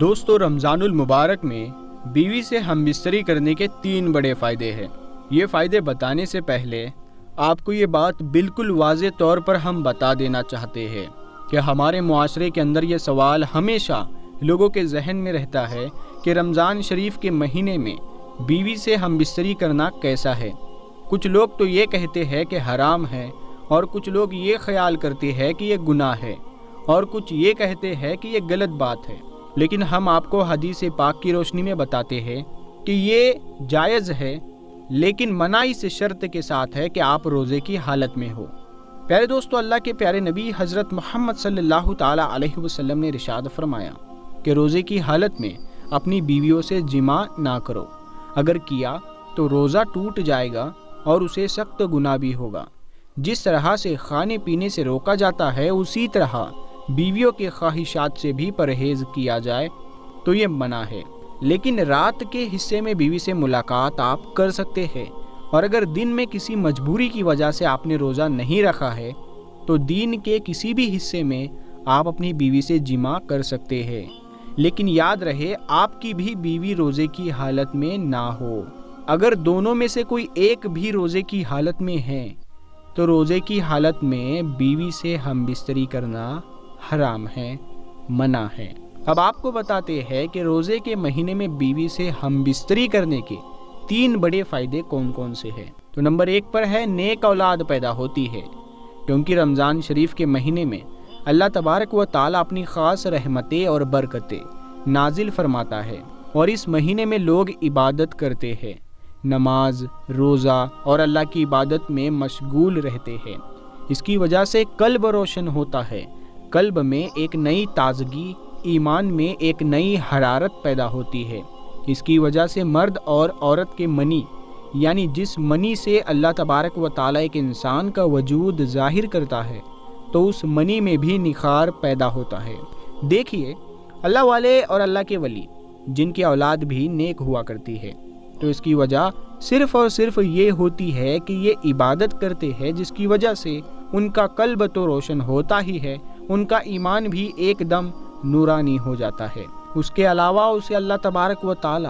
دوستو، رمضان المبارک میں بیوی سے ہم بستری کرنے کے 3 بڑے فائدے ہیں۔ یہ فائدے بتانے سے پہلے آپ کو یہ بات بالکل واضح طور پر ہم بتا دینا چاہتے ہیں کہ ہمارے معاشرے کے اندر یہ سوال ہمیشہ لوگوں کے ذہن میں رہتا ہے کہ رمضان شریف کے مہینے میں بیوی سے ہم بستری کرنا کیسا ہے۔ کچھ لوگ تو یہ کہتے ہیں کہ حرام ہے، اور کچھ لوگ یہ خیال کرتے ہیں کہ یہ گناہ ہے، اور کچھ یہ کہتے ہیں کہ یہ غلط بات ہے۔ لیکن ہم آپ کو حدیث پاک کی روشنی میں بتاتے ہیں کہ یہ جائز ہے، لیکن منع اس شرط کے ساتھ ہے کہ آپ روزے کی حالت میں ہو۔ پیارے دوستو، اللہ کے پیارے نبی حضرت محمد صلی اللہ تعالی علیہ وسلم نے ارشاد فرمایا کہ روزے کی حالت میں اپنی بیویوں سے جماع نہ کرو، اگر کیا تو روزہ ٹوٹ جائے گا اور اسے سخت گناہ بھی ہوگا۔ جس طرح سے کھانے پینے سے روکا جاتا ہے، اسی طرح بیویوں کے خواہشات سے بھی پرہیز کیا جائے تو یہ منع ہے۔ لیکن رات کے حصے میں بیوی سے ملاقات آپ کر سکتے ہیں، اور اگر دن میں کسی مجبوری کی وجہ سے آپ نے روزہ نہیں رکھا ہے تو دن کے کسی بھی حصے میں آپ اپنی بیوی سے جماع کر سکتے ہیں۔ لیکن یاد رہے، آپ کی بھی بیوی روزے کی حالت میں نہ ہو۔ اگر دونوں میں سے کوئی ایک بھی روزے کی حالت میں ہے تو روزے کی حالت میں بیوی سے ہم بستری کرنا حرام ہے، منع ہے۔ اب آپ کو بتاتے ہیں کہ روزے کے مہینے میں بیوی سے ہم بستری کرنے کے 3 بڑے فائدے کون کون سے ہیں۔ تو نمبر 1 پر ہے نیک اولاد پیدا ہوتی ہے، کیونکہ رمضان شریف کے مہینے میں اللہ تبارک و تعالی اپنی خاص رحمتیں اور برکتیں نازل فرماتا ہے، اور اس مہینے میں لوگ عبادت کرتے ہیں، نماز، روزہ اور اللہ کی عبادت میں مشغول رہتے ہیں۔ اس کی وجہ سے قلب روشن ہوتا ہے، قلب میں ایک نئی تازگی، ایمان میں ایک نئی حرارت پیدا ہوتی ہے۔ اس کی وجہ سے مرد اور عورت کے منی، یعنی جس منی سے اللہ تبارک و تعالی ایک انسان کا وجود ظاہر کرتا ہے، تو اس منی میں بھی نخار پیدا ہوتا ہے۔ دیکھیے، اللہ والے اور اللہ کے ولی جن کی اولاد بھی نیک ہوا کرتی ہے، تو اس کی وجہ صرف اور صرف یہ ہوتی ہے کہ یہ عبادت کرتے ہیں، جس کی وجہ سے ان کا قلب تو روشن ہوتا ہی ہے، ان کا ایمان بھی ایک دم نورانی ہو جاتا ہے۔ اس کے علاوہ اسے اللہ تبارک و تعالی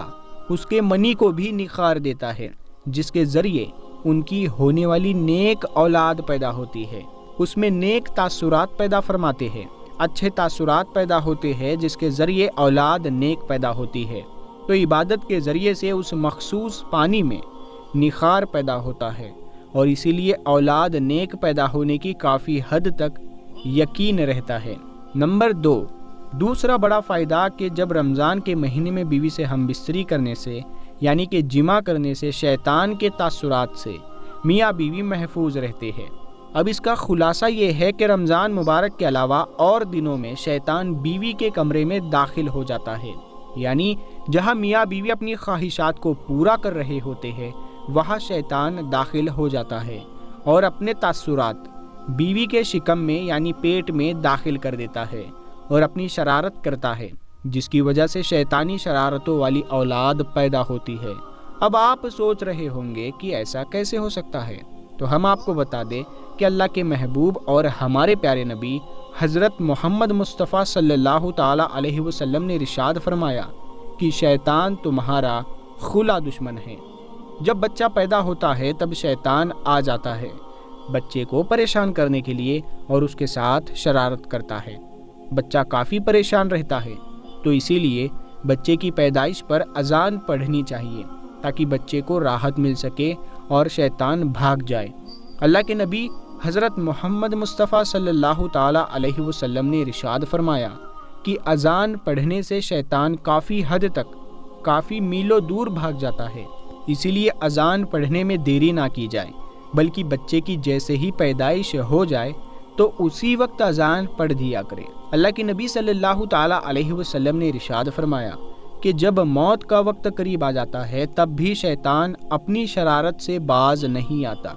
اس کے منی کو بھی نکھار دیتا ہے، جس کے ذریعے ان کی ہونے والی نیک اولاد پیدا ہوتی ہے۔ اس میں نیک تاثرات پیدا فرماتے ہیں، اچھے تاثرات پیدا ہوتے ہیں، جس کے ذریعے اولاد نیک پیدا ہوتی ہے۔ تو عبادت کے ذریعے سے اس مخصوص پانی میں نخار پیدا ہوتا ہے، اور اسی لیے اولاد نیک پیدا ہونے کی کافی حد تک یقین رہتا ہے۔ نمبر 2، دوسرا بڑا فائدہ کہ جب رمضان کے مہینے میں بیوی سے ہم بستری کرنے سے، یعنی کہ جماع کرنے سے شیطان کے تاثرات سے میاں بیوی محفوظ رہتے ہیں۔ اب اس کا خلاصہ یہ ہے کہ رمضان مبارک کے علاوہ اور دنوں میں شیطان بیوی کے کمرے میں داخل ہو جاتا ہے، یعنی جہاں میاں بیوی اپنی خواہشات کو پورا کر رہے ہوتے ہیں، وہاں شیطان داخل ہو جاتا ہے اور اپنے تاثرات بیوی کے شکم میں، یعنی پیٹ میں داخل کر دیتا ہے اور اپنی شرارت کرتا ہے، جس کی وجہ سے شیطانی شرارتوں والی اولاد پیدا ہوتی ہے۔ اب آپ سوچ رہے ہوں گے کہ ایسا کیسے ہو سکتا ہے، تو ہم آپ کو بتا دیں کہ اللہ کے محبوب اور ہمارے پیارے نبی حضرت محمد مصطفیٰ صلی اللہ تعالی علیہ وسلم نے ارشاد فرمایا کہ شیطان تمہارا کھلا دشمن ہے۔ جب بچہ پیدا ہوتا ہے تب شیطان آ جاتا ہے بچے کو پریشان کرنے کے لیے، اور اس کے ساتھ شرارت کرتا ہے۔ بچہ کافی پریشان رہتا ہے، تو اسی لیے بچے کی پیدائش پر اذان پڑھنی چاہیے تاکہ بچے کو راحت مل سکے اور شیطان بھاگ جائے۔ اللہ کے نبی حضرت محمد مصطفیٰ صلی اللہ تعالی علیہ وسلم نے ارشاد فرمایا کہ اذان پڑھنے سے شیطان کافی حد تک، کافی میلوں دور بھاگ جاتا ہے۔ اسی لیے اذان پڑھنے میں دیری نہ کی جائے، بلکہ بچے کی جیسے ہی پیدائش ہو جائے تو اسی وقت اذان پڑھ دیا کرے۔ اللہ کے نبی صلی اللہ تعالی علیہ وسلم نے ارشاد فرمایا کہ جب موت کا وقت قریب آ جاتا ہے تب بھی شیطان اپنی شرارت سے باز نہیں آتا،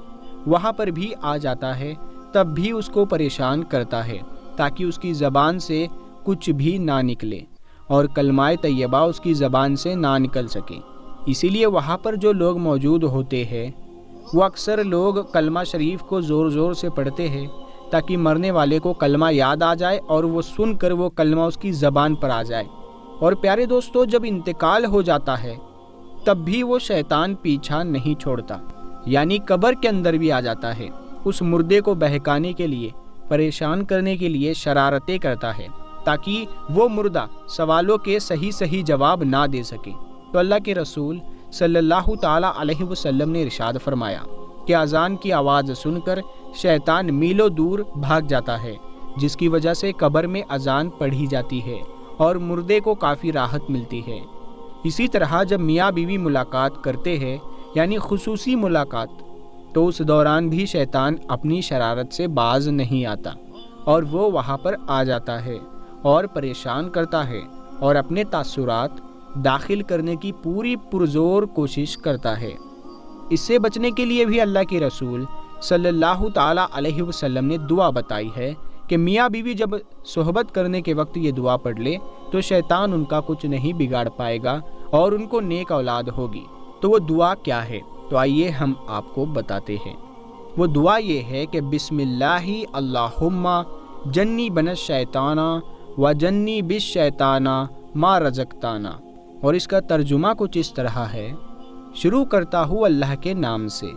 وہاں پر بھی آ جاتا ہے، تب بھی اس کو پریشان کرتا ہے تاکہ اس کی زبان سے کچھ بھی نہ نکلے اور کلمہ طیبہ اس کی زبان سے نہ نکل سکے۔ اسی لیے وہاں پر جو لوگ موجود ہوتے ہیں، وہ اکثر لوگ کلمہ شریف کو زور زور سے پڑھتے ہیں تاکہ مرنے والے کو کلمہ یاد آ جائے اور وہ سن کر وہ کلمہ اس کی زبان پر آ جائے، اور پیارے دوستو، جب انتقال ہو جاتا ہے تب بھی وہ شیطان پیچھا نہیں چھوڑتا، یعنی قبر کے اندر بھی آ جاتا ہے، اس مردے کو بہکانے کے لیے، پریشان کرنے کے لیے شرارتیں کرتا ہے تاکہ وہ مردہ سوالوں کے صحیح جواب نہ دے سکے۔ تو اللہ کے رسول صلی اللہ تعالیٰ علیہ وسلم نے ارشاد فرمایا کہ اذان کی آواز سن کر شیطان میلوں دور بھاگ جاتا ہے، جس کی وجہ سے قبر میں اذان پڑھی جاتی ہے اور مردے کو کافی راحت ملتی ہے۔ اسی طرح جب میاں بیوی ملاقات کرتے ہیں، یعنی خصوصی ملاقات، تو اس دوران بھی شیطان اپنی شرارت سے باز نہیں آتا اور وہ وہاں پر آ جاتا ہے اور پریشان کرتا ہے اور اپنے تاثرات داخل کرنے کی پوری پرزور کوشش کرتا ہے۔ اس سے بچنے کے لیے بھی اللہ کے رسول صلی اللہ تعالیٰ علیہ وسلم نے دعا بتائی ہے کہ میاں بیوی جب صحبت کرنے کے وقت یہ دعا پڑھ لے تو شیطان ان کا کچھ نہیں بگاڑ پائے گا اور ان کو نیک اولاد ہوگی۔ تو وہ دعا کیا ہے؟ تو آئیے ہم آپ کو بتاتے ہیں۔ وہ دعا یہ ہے کہ بسم اللہ اللہم جنی بن الشیطانا و جنی بالشیطانا ما رزقتانا، اور اس کا ترجمہ کچھ اس طرح ہے: شروع کرتا ہوں اللہ کے نام سے،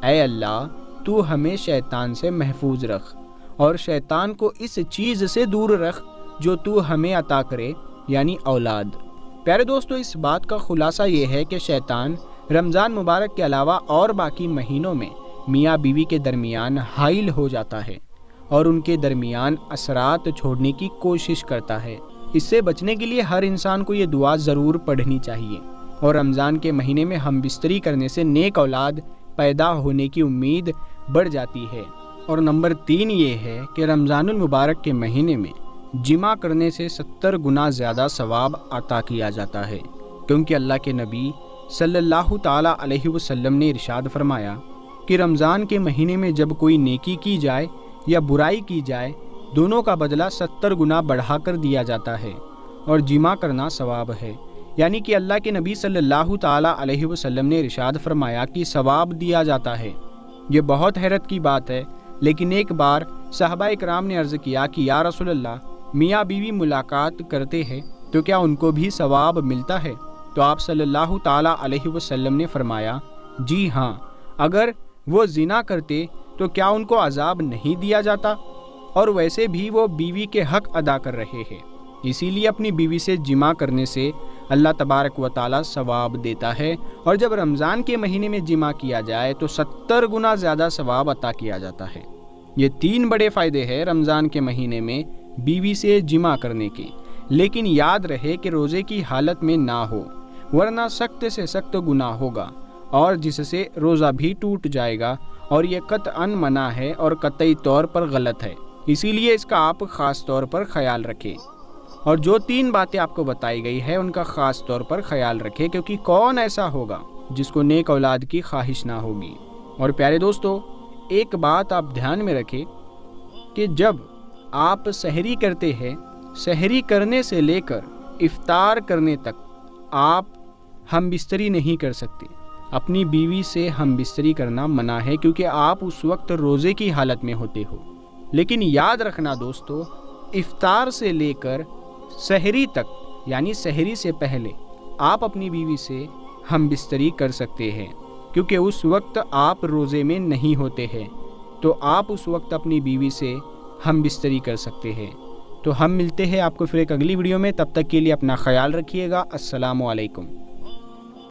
اے اللہ تو ہمیں شیطان سے محفوظ رکھ اور شیطان کو اس چیز سے دور رکھ جو تو ہمیں عطا کرے، یعنی اولاد۔ پیارے دوستو، اس بات کا خلاصہ یہ ہے کہ شیطان رمضان مبارک کے علاوہ اور باقی مہینوں میں میاں بیوی کے درمیان حائل ہو جاتا ہے اور ان کے درمیان اثرات چھوڑنے کی کوشش کرتا ہے۔ اس سے بچنے کے لیے ہر انسان کو یہ دعا ضرور پڑھنی چاہیے، اور رمضان کے مہینے میں ہم بستری کرنے سے نیک اولاد پیدا ہونے کی امید بڑھ جاتی ہے۔ اور نمبر 3 یہ ہے کہ رمضان المبارک کے مہینے میں جمع کرنے سے 70 گنا زیادہ ثواب عطا کیا جاتا ہے، کیونکہ اللہ کے نبی صلی اللہ تعالیٰ علیہ وسلم نے ارشاد فرمایا کہ رمضان کے مہینے میں جب کوئی نیکی کی جائے یا برائی کی جائے، دونوں کا بدلہ 70 گنا بڑھا کر دیا جاتا ہے، اور جمع کرنا ثواب ہے، یعنی کہ اللہ کے نبی صلی اللہ تعالیٰ علیہ وسلم نے ارشاد فرمایا کہ ثواب دیا جاتا ہے۔ یہ بہت حیرت کی بات ہے، لیکن ایک بار صحابہ اکرام نے عرض کیا کہ یا رسول اللہ، میاں بیوی ملاقات کرتے ہیں تو کیا ان کو بھی ثواب ملتا ہے؟ تو آپ صلی اللہ تعالیٰ علیہ وسلم نے فرمایا جی ہاں، اگر وہ زنا کرتے تو کیا ان کو عذاب نہیں دیا جاتا؟ اور ویسے بھی وہ بیوی کے حق ادا کر رہے ہیں، اسی لیے اپنی بیوی سے جمع کرنے سے اللہ تبارک و تعالیٰ ثواب دیتا ہے، اور جب رمضان کے مہینے میں جمع کیا جائے تو 70 گنا زیادہ ثواب عطا کیا جاتا ہے۔ یہ 3 بڑے فائدے ہیں رمضان کے مہینے میں بیوی سے جمع کرنے کے، لیکن یاد رہے کہ روزے کی حالت میں نہ ہو، ورنہ سخت سے سخت گناہ ہوگا اور جس سے روزہ بھی ٹوٹ جائے گا، اور یہ قطعاً منع ہے اور قطعی طور پر غلط ہے، اسی لیے اس کا آپ خاص طور پر خیال رکھیں۔ اور جو 3 باتیں آپ کو بتائی گئی ہے ان کا خاص طور پر خیال رکھیں، کیونکہ کون ایسا ہوگا جس کو نیک اولاد کی خواہش نہ ہوگی۔ اور پیارے دوستو، ایک بات آپ دھیان میں رکھیں کہ جب آپ سحری کرتے ہیں، سحری کرنے سے لے کر افطار کرنے تک آپ ہم بستری نہیں کر سکتے، اپنی بیوی سے ہم بستری کرنا منع ہے، کیونکہ آپ اس وقت روزے کی حالت میں ہوتے ہو۔ لیکن یاد رکھنا دوستو، افطار سے لے کر سحری تک، یعنی سحری سے پہلے آپ اپنی بیوی سے ہم بستری کر سکتے ہیں، کیونکہ اس وقت آپ روزے میں نہیں ہوتے ہیں، تو آپ اس وقت اپنی بیوی سے ہم بستری کر سکتے ہیں۔ تو ہم ملتے ہیں آپ کو پھر ایک اگلی ویڈیو میں، تب تک کے لیے اپنا خیال رکھیے گا۔ السلام علیکم۔